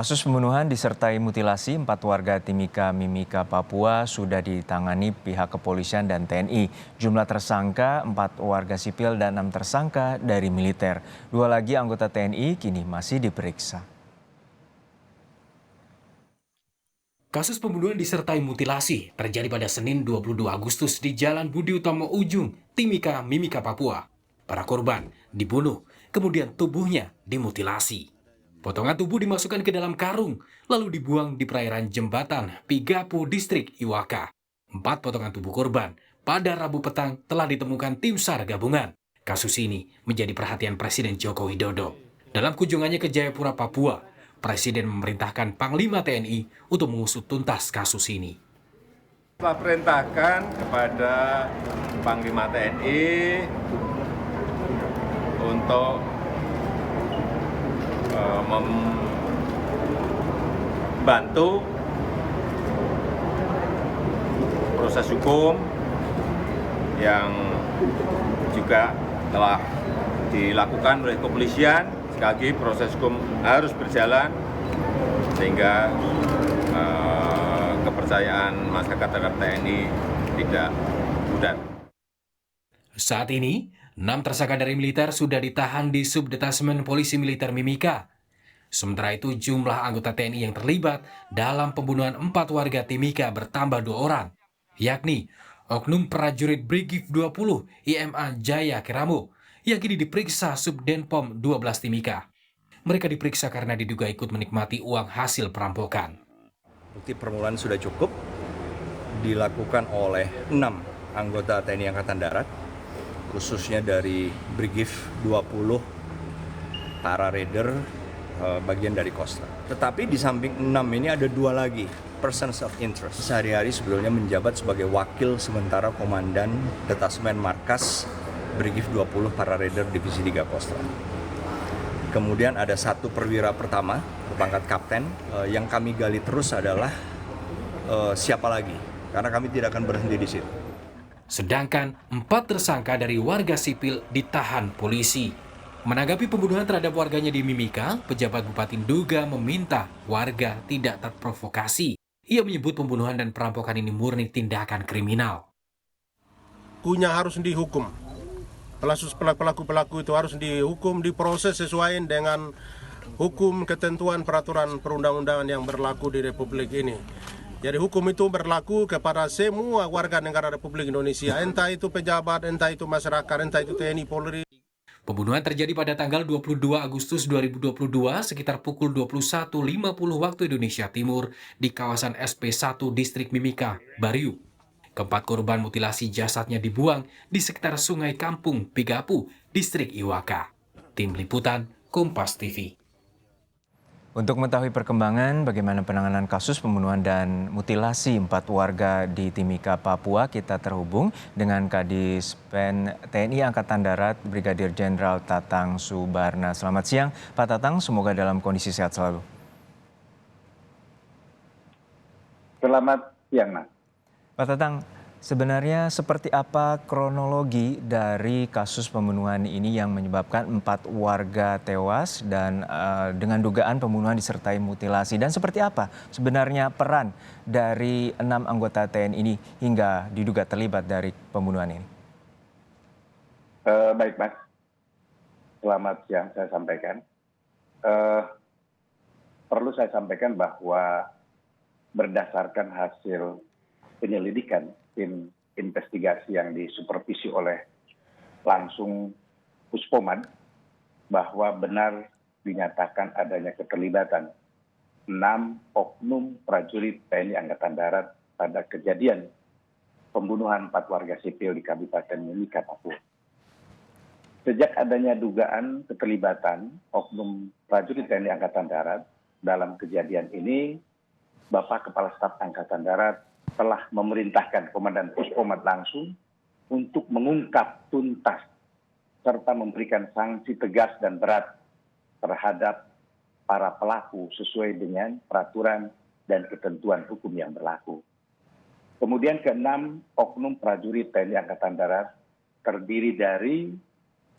Kasus pembunuhan disertai mutilasi 4 warga Timika Mimika Papua sudah ditangani pihak kepolisian dan TNI. Jumlah tersangka 4 warga sipil dan 6 tersangka dari militer. 2 lagi anggota TNI kini masih diperiksa. Kasus pembunuhan disertai mutilasi terjadi pada Senin 22 Agustus di Jalan Budi Utomo Ujung, Timika Mimika Papua. Para korban dibunuh, kemudian tubuhnya dimutilasi. Potongan tubuh dimasukkan ke dalam karung, lalu dibuang di perairan jembatan Pigapu, Distrik Iwaka. 4 potongan tubuh korban pada Rabu petang telah ditemukan tim SAR gabungan. Kasus ini menjadi perhatian Presiden Joko Widodo. Dalam kunjungannya ke Jayapura, Papua, Presiden memerintahkan Panglima TNI untuk mengusut tuntas kasus ini. Telah perintahkan kepada Panglima TNI untuk membantu proses hukum yang juga telah dilakukan oleh kepolisian. Sekali lagi proses hukum harus berjalan sehingga kepercayaan masyarakat terhadap TNI tidak pudar. Saat ini, 6 tersangka dari militer sudah ditahan di Subdetasmen Polisi Militer Mimika. Sementara itu, jumlah anggota TNI yang terlibat dalam pembunuhan 4 warga Timika bertambah 2 orang, yakni Oknum Prajurit Brigif 20 IMA Jaya Keramo, yang kini diperiksa Subdenpom 12 Timika. Mereka diperiksa karena diduga ikut menikmati uang hasil perampokan. Bukti permulaan sudah cukup dilakukan oleh 6 anggota TNI Angkatan Darat, khususnya dari Brigif 20 para raider bagian dari Kostra. Tetapi di samping 6 ini ada 2 lagi persons of interest. Sehari-hari sebelumnya menjabat sebagai wakil sementara komandan Detasmen Markas Brigif 20 para raider Divisi 3 Kostra. Kemudian ada 1 perwira pertama berpangkat kapten. Yang kami gali terus adalah siapa lagi, karena kami tidak akan berhenti di situ. Sedangkan 4 tersangka dari warga sipil ditahan polisi. Menanggapi pembunuhan terhadap warganya di Mimika, pejabat Bupati Nduga meminta warga tidak terprovokasi. Ia menyebut pembunuhan dan perampokan ini murni tindakan kriminal. Pelakunya harus dihukum. Pelaku-pelaku itu harus dihukum, diproses sesuai dengan hukum, ketentuan, peraturan perundang-undangan yang berlaku di Republik ini. Jadi hukum itu berlaku kepada semua warga negara Republik Indonesia, entah itu pejabat, entah itu masyarakat, entah itu TNI, Polri. Pembunuhan terjadi pada tanggal 22 Agustus 2022 sekitar pukul 21.50 waktu Indonesia Timur di kawasan SP1 Distrik Mimika, Bariu. Keempat korban mutilasi jasadnya dibuang di sekitar Sungai Kampung, Pigapu, Distrik Iwaka. Tim Liputan, Kompas TV. Untuk mengetahui perkembangan bagaimana penanganan kasus pembunuhan dan mutilasi 4 warga di Timika, Papua, kita terhubung dengan Kadis Pen TNI Angkatan Darat Brigadir Jenderal Tatang Subarna. Selamat siang, Pak Tatang. Semoga dalam kondisi sehat selalu. Selamat siang, Mas. Pak Tatang, sebenarnya seperti apa kronologi dari kasus pembunuhan ini yang menyebabkan 4 warga tewas dan dengan dugaan pembunuhan disertai mutilasi? Dan seperti apa sebenarnya peran dari 6 anggota TNI ini hingga diduga terlibat dari pembunuhan ini? Baik, Mas. Selamat siang saya sampaikan. Perlu saya sampaikan bahwa berdasarkan hasil penyelidikan tim investigasi yang disupervisi oleh langsung Puspoman, bahwa benar dinyatakan adanya keterlibatan 6 oknum prajurit TNI Angkatan Darat pada kejadian pembunuhan 4 warga sipil di Kabupaten Mimika, Papua. Sejak adanya dugaan keterlibatan oknum prajurit TNI Angkatan Darat dalam kejadian ini, Bapak Kepala Staf Angkatan Darat telah memerintahkan Komandan Puspomat langsung untuk mengungkap tuntas serta memberikan sanksi tegas dan berat terhadap para pelaku sesuai dengan peraturan dan ketentuan hukum yang berlaku. Kemudian ke-6 oknum prajurit TNI Angkatan Darat terdiri dari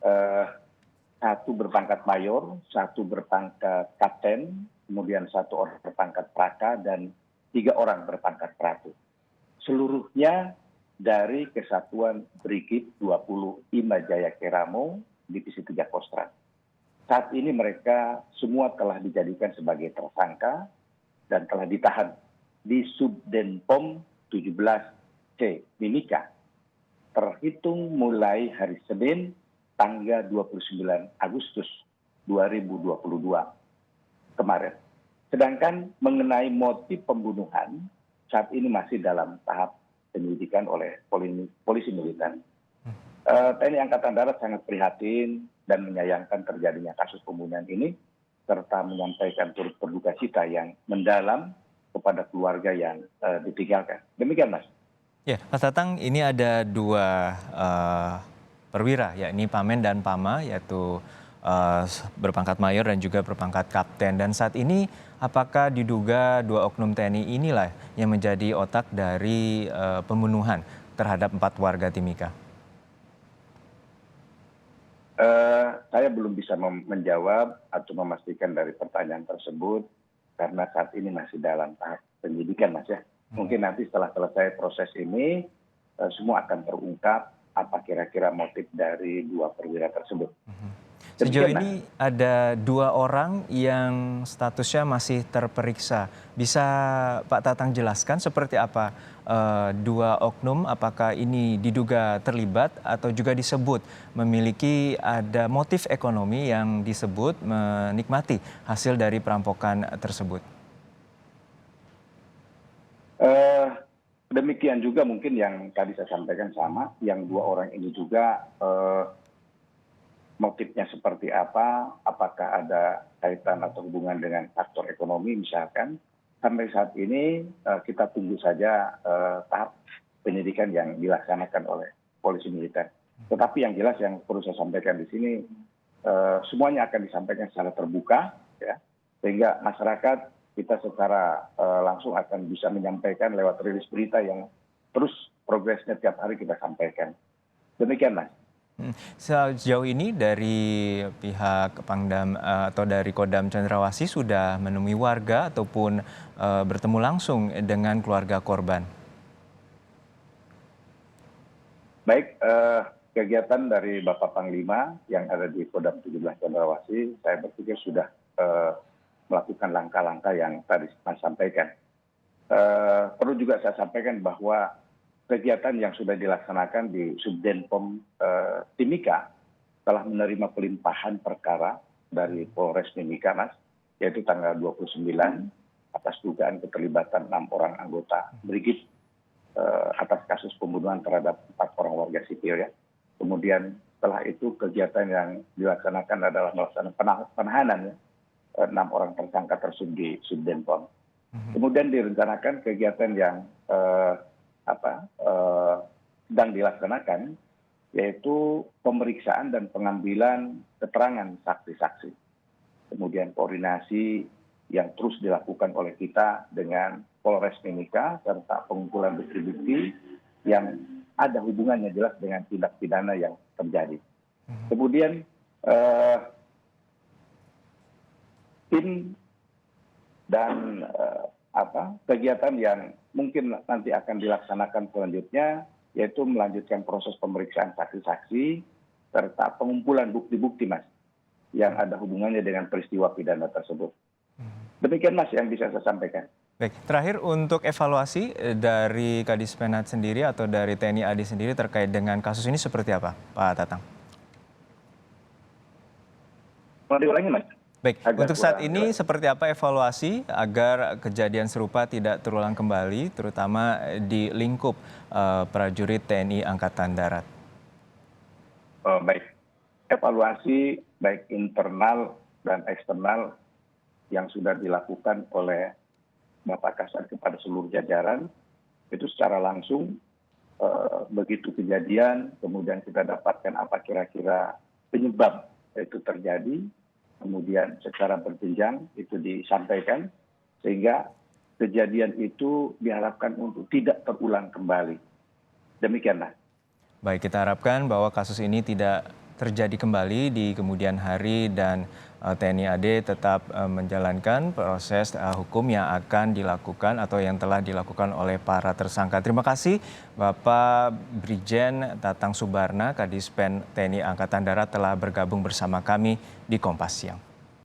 1 berpangkat mayor, 1 berpangkat kapten, kemudian 1 orang berpangkat praka, dan 3 orang berpangkat pratu. Seluruhnya dari Kesatuan Brigif 20 Ima Jaya Keramo, Divisi 3 Kostrat. Saat ini mereka semua telah dijadikan sebagai tersangka dan telah ditahan di Subdenpom 17C Mimika, terhitung mulai hari Senin tanggal 29 Agustus 2022 kemarin. Sedangkan mengenai motif pembunuhan, saat ini masih dalam tahap penyelidikan oleh polisi militer. TNI Angkatan Darat sangat prihatin dan menyayangkan terjadinya kasus pembunuhan ini, serta menyampaikan turut berduka cita yang mendalam kepada keluarga yang ditinggalkan. Demikian, Mas. Ya, Mas Tatang, ini ada 2 perwira, yakni Pamen dan Pama, yaitu berpangkat mayor dan juga berpangkat kapten. Dan saat ini apakah diduga 2 oknum TNI inilah yang menjadi otak dari pembunuhan terhadap 4 warga Timika? Saya belum bisa menjawab atau memastikan dari pertanyaan tersebut karena saat ini masih dalam tahap penyidikan, Mas ya. Mungkin nanti setelah selesai proses ini semua akan terungkap apa kira-kira motif dari 2 perwira tersebut. Sejauh ini ada 2 orang yang statusnya masih terperiksa. Bisa Pak Tatang jelaskan seperti apa 2 oknum, apakah ini diduga terlibat atau juga disebut memiliki ada motif ekonomi yang disebut menikmati hasil dari perampokan tersebut? Demikian juga mungkin yang tadi saya sampaikan sama, yang 2 orang ini juga motifnya seperti apa, apakah ada kaitan atau hubungan dengan faktor ekonomi misalkan. Sampai saat ini kita tunggu saja tahap penyidikan yang dilaksanakan oleh polisi militer. Tetapi yang jelas yang perlu saya sampaikan di sini, semuanya akan disampaikan secara terbuka, ya, sehingga masyarakat kita secara langsung akan bisa menyampaikan lewat rilis berita yang terus progresnya tiap hari kita sampaikan. Demikian, Mas. Sejauh ini dari pihak Pangdam atau dari Kodam Cendrawasih sudah menemui warga ataupun bertemu langsung dengan keluarga korban? Baik, kegiatan dari Bapak Panglima yang ada di Kodam 17 Cendrawasih, saya berpikir sudah melakukan langkah-langkah yang tadi saya sampaikan. Perlu juga saya sampaikan bahwa kegiatan yang sudah dilaksanakan di Subdenpom Timika telah menerima pelimpahan perkara dari Polres Mimika, Mas, yaitu tanggal 29 atas dugaan keterlibatan 6 orang anggota Brigif atas kasus pembunuhan terhadap 4 orang warga sipil, ya. Kemudian setelah itu kegiatan yang dilaksanakan adalah melaksanakan penahanan 6 orang tersangka tersebut di Subdenpom. Kemudian direncanakan kegiatan yang sedang dilaksanakan, yaitu pemeriksaan dan pengambilan keterangan saksi-saksi. Kemudian koordinasi yang terus dilakukan oleh kita dengan Polres Mimika serta pengumpulan bukti-bukti yang ada hubungannya jelas dengan tindak pidana yang terjadi. Kemudian tim dan kegiatan yang mungkin nanti akan dilaksanakan selanjutnya, yaitu melanjutkan proses pemeriksaan saksi-saksi serta pengumpulan bukti-bukti, Mas, yang ada hubungannya dengan peristiwa pidana tersebut. Demikian, Mas, yang bisa saya sampaikan. Baik, terakhir untuk evaluasi dari Kadispenat sendiri atau dari TNI AD sendiri terkait dengan kasus ini seperti apa, Pak Tatang? Mau diulangi, Mas? Baik, untuk saat ini seperti apa evaluasi agar kejadian serupa tidak terulang kembali, terutama di lingkup prajurit TNI Angkatan Darat? Baik, evaluasi baik internal dan eksternal yang sudah dilakukan oleh Bapak Kasat kepada seluruh jajaran, itu secara langsung begitu kejadian, kemudian kita dapatkan apa kira-kira penyebab itu terjadi, kemudian secara berjenjang itu disampaikan sehingga kejadian itu diharapkan untuk tidak terulang kembali. Demikianlah. Baik, kita harapkan bahwa kasus ini tidak terjadi kembali di kemudian hari dan TNI AD tetap menjalankan proses hukum yang akan dilakukan atau yang telah dilakukan oleh para tersangka. Terima kasih Bapak Brigjen Tatang Subarna, Kadispen TNI Angkatan Darat telah bergabung bersama kami di Kompas Siang.